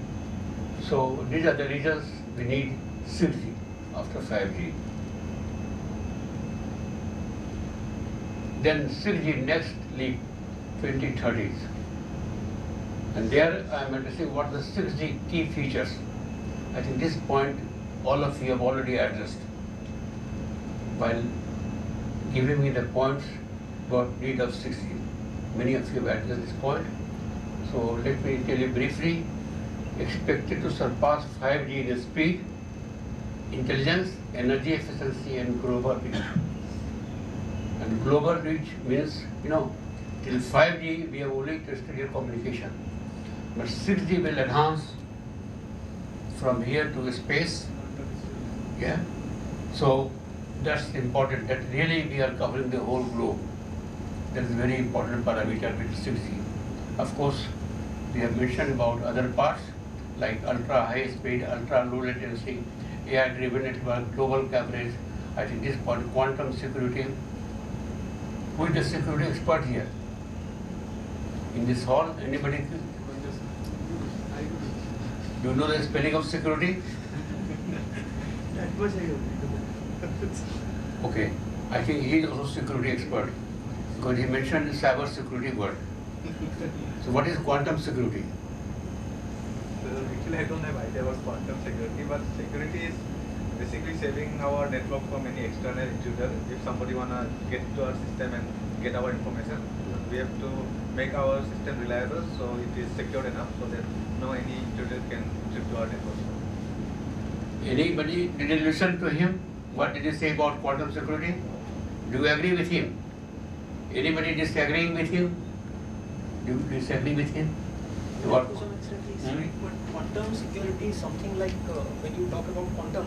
[SPEAKER 1] So these are the reasons we need 6G after 5G. Then 6G next leap, 2030s. And there I am addressing what the 6G key features. I think this point all of you have already addressed while giving me the points about need of 6G. Many of you have addressed this point. So let me tell you briefly. Expected to surpass 5G in speed, intelligence, energy efficiency, and global reach. And global reach means, till 5G we have only terrestrial communication. But 6G will enhance from here to space. Yeah. So that's important, that really we are covering the whole globe. That is a very important parameter with 6G. Of course, we have mentioned about other parts like ultra high speed, ultra low latency, AI driven network, global coverage. I think this point, quantum security. Who is the security expert here? In this hall, anybody? Do you know the spelling of security? Okay, I think he is also security expert because he mentioned the cyber security word. So what is quantum security?
[SPEAKER 16] Actually, I don't have idea about quantum security, but security is basically saving our network from any external intruder. If somebody wanna get to our system and get our information, we have to make our system reliable so it is secure enough so that no any intruder can intrude to our network.
[SPEAKER 1] Anybody, did you listen to him? What did he say about quantum security? Do you agree with him? Anybody disagreeing with him? Do you disagree with him? What?
[SPEAKER 17] To some extent, but quantum security is something like when you talk about quantum,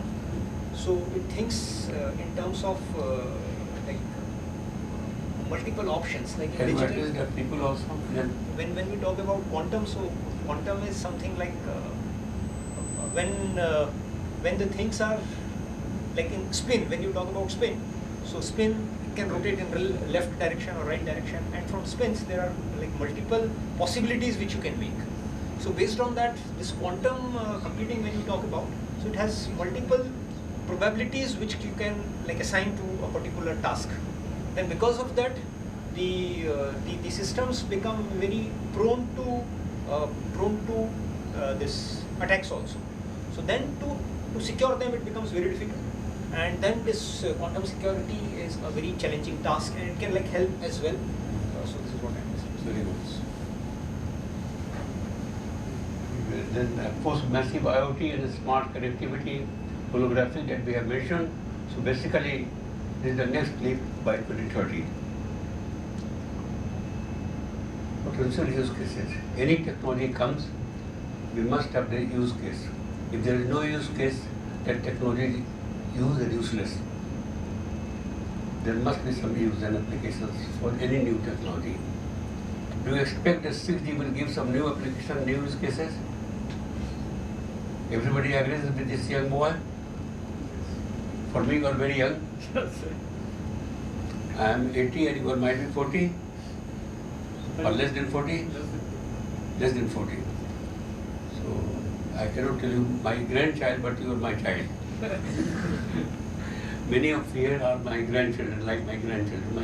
[SPEAKER 17] so it thinks in terms of like multiple options. Like in digital,
[SPEAKER 1] That people also.
[SPEAKER 17] when we talk about quantum, so quantum is something like when the things are like in spin. When you talk about spin, so spin can rotate in left direction or right direction, and from spins there are like multiple possibilities which you can make. So based on that, this quantum computing, when you talk about, so it has multiple probabilities which you can like assign to a particular task. Then because of that, the systems become very prone to this attacks also. So then to secure them, it becomes very difficult. And then this quantum security is a very challenging task, and it can like help as well. So this is what I understand.
[SPEAKER 1] Very good. Then of course massive IoT and smart connectivity, holographic that we have mentioned. So basically this is the next leap by 2030. potential use cases. Any technology comes, we must have the use case. If there is no use case, that technology used is useless. There must be some use and applications for any new technology. Do you expect that 6G will give some new application, new use cases? Everybody agrees with this young boy? For me, you are very young. I am 80 and you might be 40? Or less than 40? Less than 40. So, I cannot tell you my grandchild, but you are my child. Many of here are my grandchildren, like my grandchildren.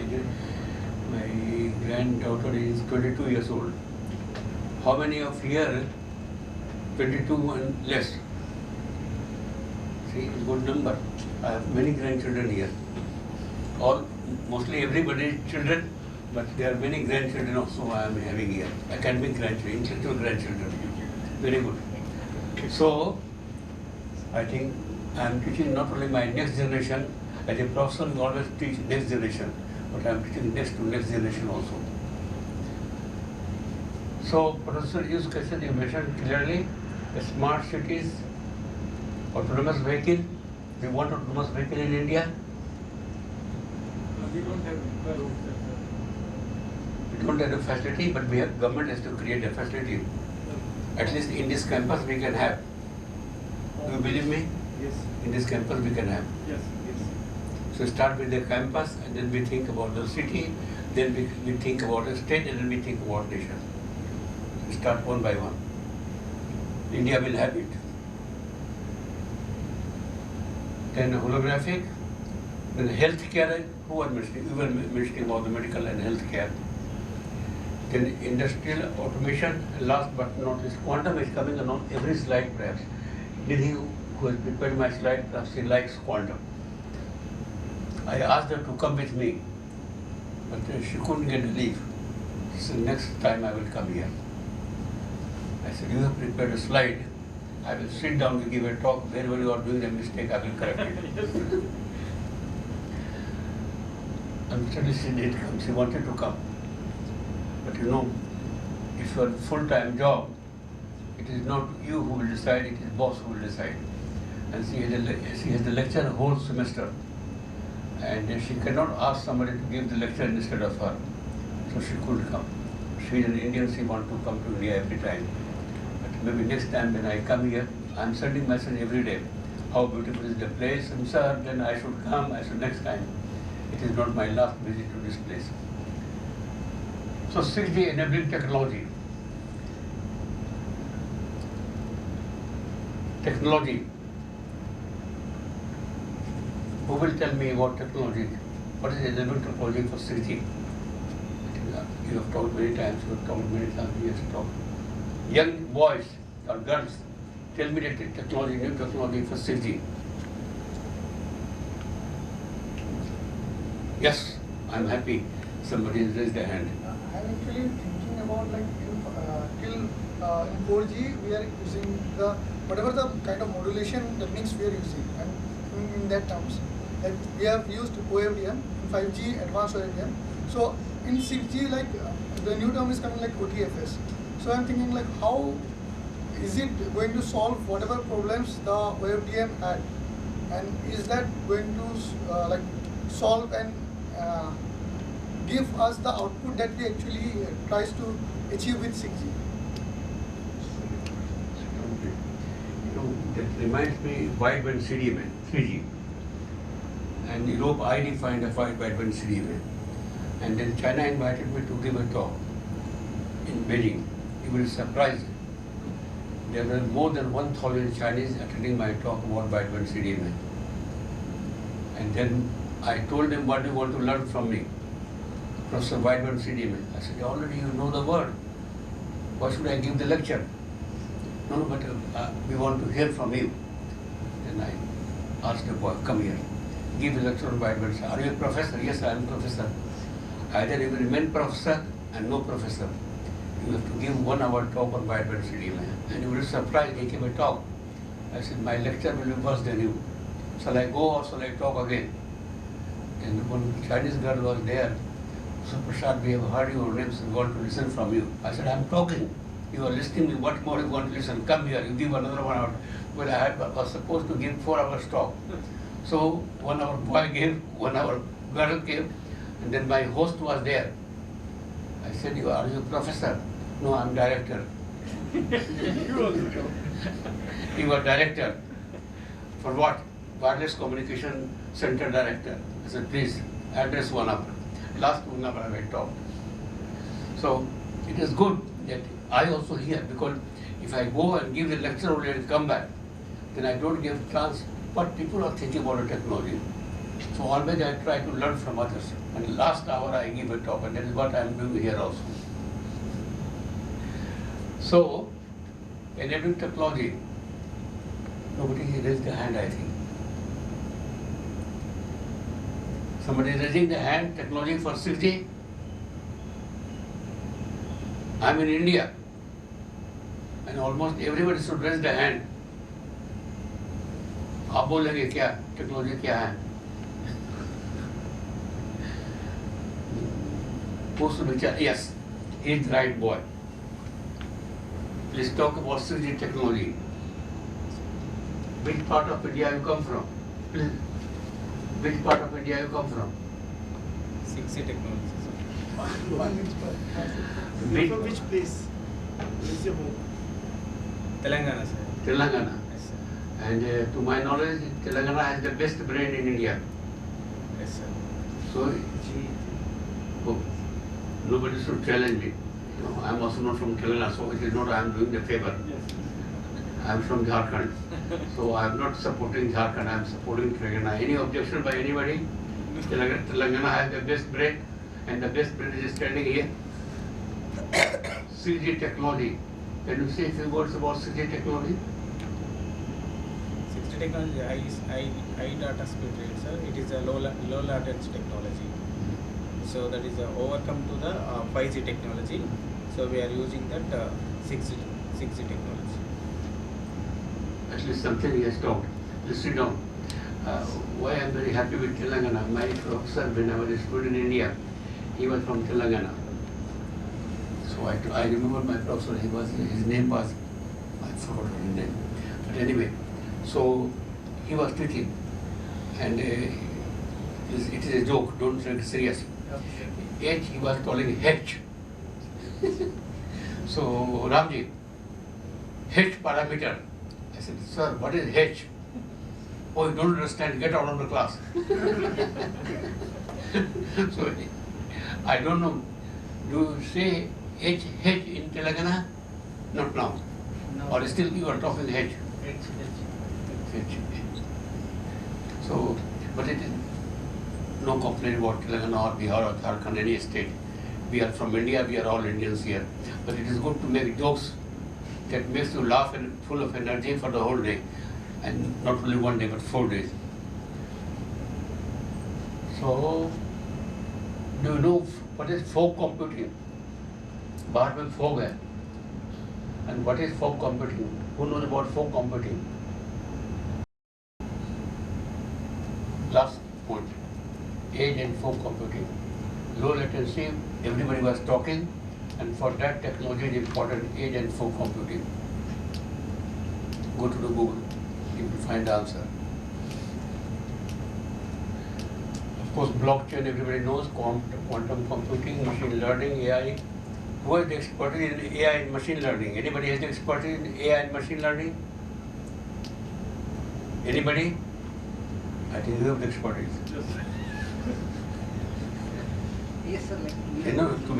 [SPEAKER 1] My granddaughter is 22 years old. How many of here 22 and less? See, it's a good number. I have many grandchildren here. Mostly everybody's children, but there are many grandchildren also I am having here. Academic grandchildren, intellectual grandchildren. Very good. So, I think I am teaching not only my next generation, as a professor we always teach next generation, but I am teaching next to next generation also. So, potential use cases you mentioned clearly, the smart cities, autonomous vehicle. We want autonomous vehicle in India.
[SPEAKER 2] We don't have
[SPEAKER 1] We don't have the facility, but government has to create a facility. At least in this campus we can have. Do you believe me?
[SPEAKER 2] Yes.
[SPEAKER 1] In this campus we can have.
[SPEAKER 2] Yes.
[SPEAKER 1] So start with the campus, and then we think about the city, then we think about the state, and then we think about nation. Start one by one. India will have it. Then holographic, then healthcare. Who are mentioning? We were mentioning about the medical and healthcare. Then industrial automation. Last but not least, quantum is coming on every slide perhaps. Nidhi, who has prepared my slide, perhaps she likes quantum. I asked her to come with me, but she couldn't get leave. She said, next time I will come here. I said, you have prepared a slide. I will sit down and give a talk. Wherever you are doing a mistake, I will correct it. And suddenly she did come. She wanted to come. But you know, if you are a full-time job, it is not you who will decide, it is boss who will decide. And she has the lecture whole semester. And she cannot ask somebody to give the lecture instead of her. So she couldn't come. She is an Indian, she wants to come to India every time. But maybe next time when I come here, I am sending message every day. How beautiful is the place, and sir, then I should come, I should next time. It is not my last visit to this place. So 6G enabling technology. Technology. Who will tell me about technology? What is enabling technology for 6G? You have talked many times, you have talked many times, you have talked. Young boys or girls, tell me the technology, new technology for 6G. Yes, I'm happy. Somebody has raised their hand.
[SPEAKER 6] I'm actually thinking about like in 4G we are using whatever the kind of modulation techniques we are using, and in that terms, like we have used OFDM, in 5G advanced OFDM. So in 6G, like the new term is coming like OTFS. So I'm thinking like how is it going to solve whatever problems the OFDM had, and is that going to like solve and give us the output that we actually tries to achieve with 6G?
[SPEAKER 1] That reminds me wideband CDMA, 3G. And Europe, I defined a wideband CDMA. And then China invited me to give a talk in Beijing. You will be surprised. There were more than 1,000 Chinese attending my talk about wideband CDMA. And then I told them, what do you want to learn from me? Professor, wideband CDMA. I said, already you know the word. Why should I give the lecture? No, but we want to hear from you. Then I asked the boy, come here, give a lecture on wideband. Are you a professor? Yes, I am a professor. Either you will remain professor and no professor. You have to give 1 hour talk on wideband CDMA. And you will be surprised, he gave a talk. I said, my lecture will be worse than you. Shall I go or shall I talk again? And one Chinese girl was there. So Prasad, we have heard your names and want to listen from you. I said, I'm talking. You are listening. What more you want to listen? Come here. You give another 1 hour. Well, I was supposed to give 4 hours talk. So 1 hour boy gave, 1 hour girl gave, and then my host was there. I said, are you a professor? No, I'm director. You are director. For what? Wireless Communication Center Director. I said, please, address 1 hour. Last 1 hour I will talk. So it is good that I also hear, because if I go and give the lecture only and come back, then I don't give chance what people are thinking about the technology. So always I try to learn from others. And last hour I give a talk, and that is what I am doing here also. So, enabling technology, nobody raised the hand, I think. Somebody is raising the hand, technology for 6G. I'm in India, and almost everybody should raise the hand. आप बोलेंगे क्या technology क्या है? Yes, he's the right boy. Please talk about 6G technology. Which part of India you come from? Please. Which part of India you come from?
[SPEAKER 16] 6G technology.
[SPEAKER 21] From which place? Where is your home?
[SPEAKER 16] Telangana, sir.
[SPEAKER 1] Telangana.
[SPEAKER 16] Yes, sir.
[SPEAKER 1] And to my knowledge, Telangana has the best brain in India.
[SPEAKER 16] Yes, sir.
[SPEAKER 1] So, oh, nobody should challenge me. No, I am also not from Telangana, so it is not I am doing the favor.
[SPEAKER 16] Yes.
[SPEAKER 1] I am from Jharkhand. So I am not supporting Jharkhand, I am supporting Telangana. Any objection by anybody? Telangana has the best brain, and the best brain is standing here. 6G technology. Can you say a few words about 6G technology?
[SPEAKER 16] 6G technology, high data speed rate, sir. It is a low latency technology. So that is overcome to the 5G technology. So we are using that 6G technology.
[SPEAKER 1] At least something he has talked. Let's sit down. Why I am very happy with Telangana. My professor, when I was a student in India, he was from Telangana. So I remember my professor. His name was, I forgot his name. But anyway, so he was teaching, and it is a joke. Don't take it serious. H he was calling H. So Ramji, H parameter. I said, sir, what is H? Oh, you don't understand, get out of the class. So, I don't know, do you say H in Telangana? Not now.
[SPEAKER 21] No.
[SPEAKER 1] Or still you are talking H? H. So, but it is no complaint about Telangana or Bihar or Jharkhand, any state. We are from India, we are all Indians here. But it is good to make jokes that makes you laugh and full of energy for the whole day. And not only 1 day, but 4 days. So, do you know what is fog computing? बाहर में fog है. And what is fog computing? Who knows about fog computing? Last point, edge and fog computing. Low latency, everybody was talking, and for that technology is important, edge and fog computing. Go to the Google, you will find the answer. Of course, blockchain, everybody knows, quantum computing, machine learning, AI. Who has the expertise in AI and machine learning? Anybody has the expertise in AI and machine learning? Anybody? I think you have the expertise.
[SPEAKER 21] Yes, sir.
[SPEAKER 1] You know, to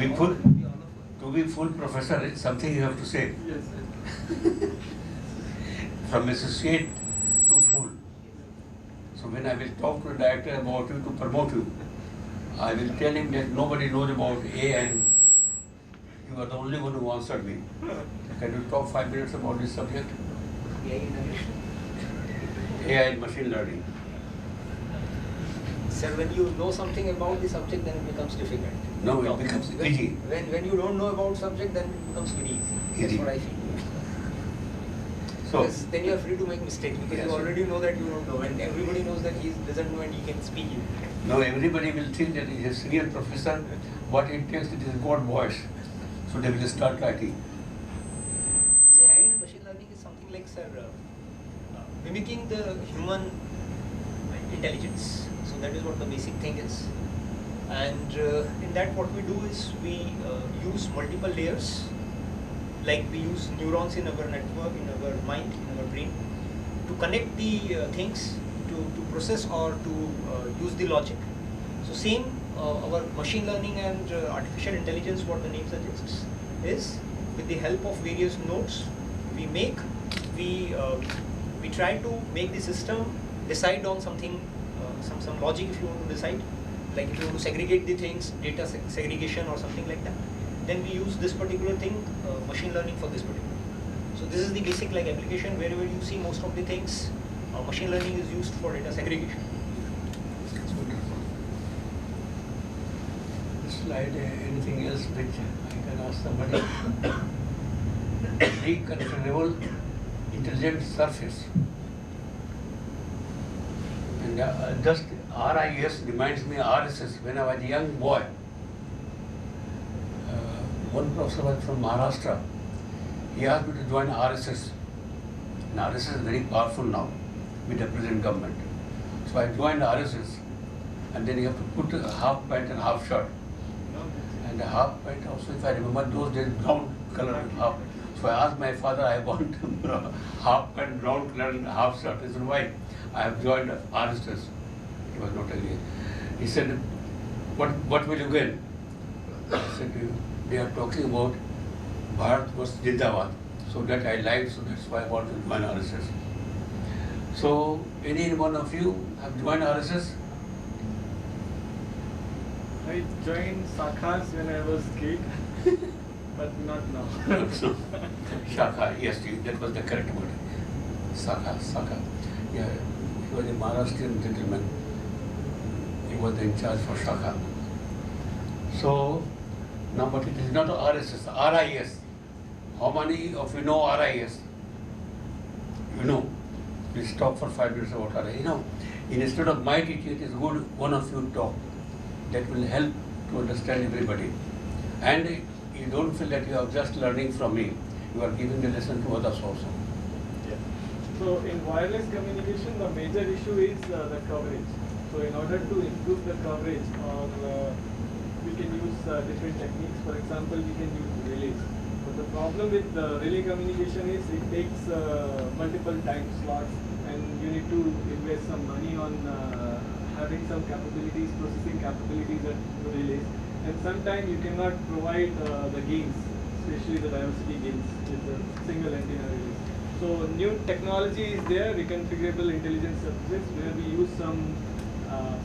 [SPEAKER 1] be full professor is something you have to say.
[SPEAKER 21] Yes, sir.
[SPEAKER 1] From associate to full. So when I will talk to the director about you to promote you, I will tell him that nobody knows about AI and you are the only one who answered me. Can you talk 5 minutes about this subject? AI and machine learning.
[SPEAKER 17] Sir, when you know something about the subject, then it becomes difficult.
[SPEAKER 1] No, it becomes easy.
[SPEAKER 17] When you don't know about subject, then it becomes very easy. That's what I feel.
[SPEAKER 1] So
[SPEAKER 17] because then you are free to make mistakes because
[SPEAKER 1] yes,
[SPEAKER 17] you already know that you don't know, and everybody knows that he doesn't know and he can speak you.
[SPEAKER 1] now everybody will think that he is a senior professor. What it takes, it is God voice. So they will start writing.
[SPEAKER 17] So AI in machine learning is something like, sir, mimicking the human intelligence. So that is what the basic thing is. And in that what we do is we use multiple layers. Like we use neurons in our network, in our mind, in our brain, to connect the things, to process or to use the logic. So same our machine learning and artificial intelligence, what the name suggests, is with the help of various nodes, we try to make the system decide on something, some logic if you want to decide, like if you want to segregate the things, data segregation or something like that, then we use this particular thing, machine learning for this particular. So this is the basic like application wherever you see most of the things, machine learning is used for data segregation.
[SPEAKER 1] Slide anything else which I can ask somebody. Reconfigurable intelligent surface. And just RIS reminds me RSS. When I was a young boy, one professor was from Maharashtra. He asked me to join RSS. And RSS is very powerful now with the present government. So I joined RSS, and then you have to put a half pant and half shirt. And the half pant also, if I remember those days, brown color half. So I asked my father, I want half pant, brown color and half shirt. He said, why? I have joined RSS. He was not agree. He said, what will you gain? I said, they are talking about Bharat versus Jindabad. So that I liked, so that's why I want to join RSS. So any one of you have joined RSS?
[SPEAKER 2] I joined Sakhas when I was kid, but not now.
[SPEAKER 1] Shakha, yes, that was the correct word. Sakha. Yeah, he was a Maharashtrian gentleman. He was in charge for Shakha. So, now, but it is not RSS, RIS. How many of you know RIS? You know. Please talk for 5 minutes about RIS. You know, instead of my teaching, it is good one of you talk. That will help to understand everybody. And you don't feel that you are just learning from me. You are giving the lesson to others also.
[SPEAKER 2] Yeah. So in wireless communication, the major issue is the coverage. So in order to improve the coverage, we can use different techniques. For example, we can use relays. But the problem with relay communication is it takes multiple time slots, and you need to invest some money on having some capabilities, processing capabilities at the relays. And sometimes you cannot provide the gains, especially the diversity gains with a single antenna relay. So new technology is there, reconfigurable intelligence surfaces, where we use some,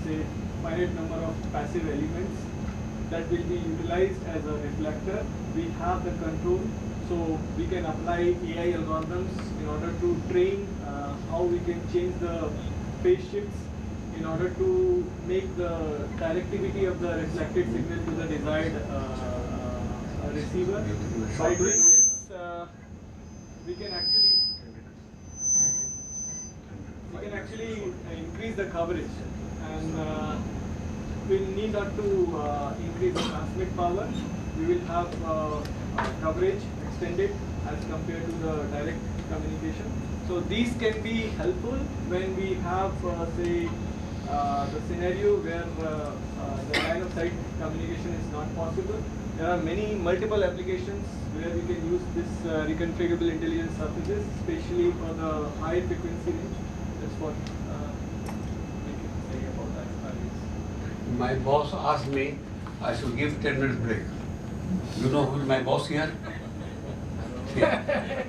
[SPEAKER 2] say, finite number of passive elements that will be utilized as a reflector. We have the control, so we can apply AI algorithms in order to train how we can change the phase shifts in order to make the directivity of the reflected signal to the desired receiver. By doing this, we can actually increase the coverage, and we need not to increase the transmit power. We will have coverage extended as compared to the direct communication. So these can be helpful when we have, say, the scenario where the line of sight communication is not possible. There are multiple applications where we can use this reconfigurable intelligence surfaces, especially for the high frequency range. That's what we can say about that.
[SPEAKER 1] My boss asked me I should give 10 minutes break. You know who is my boss here? Yeah.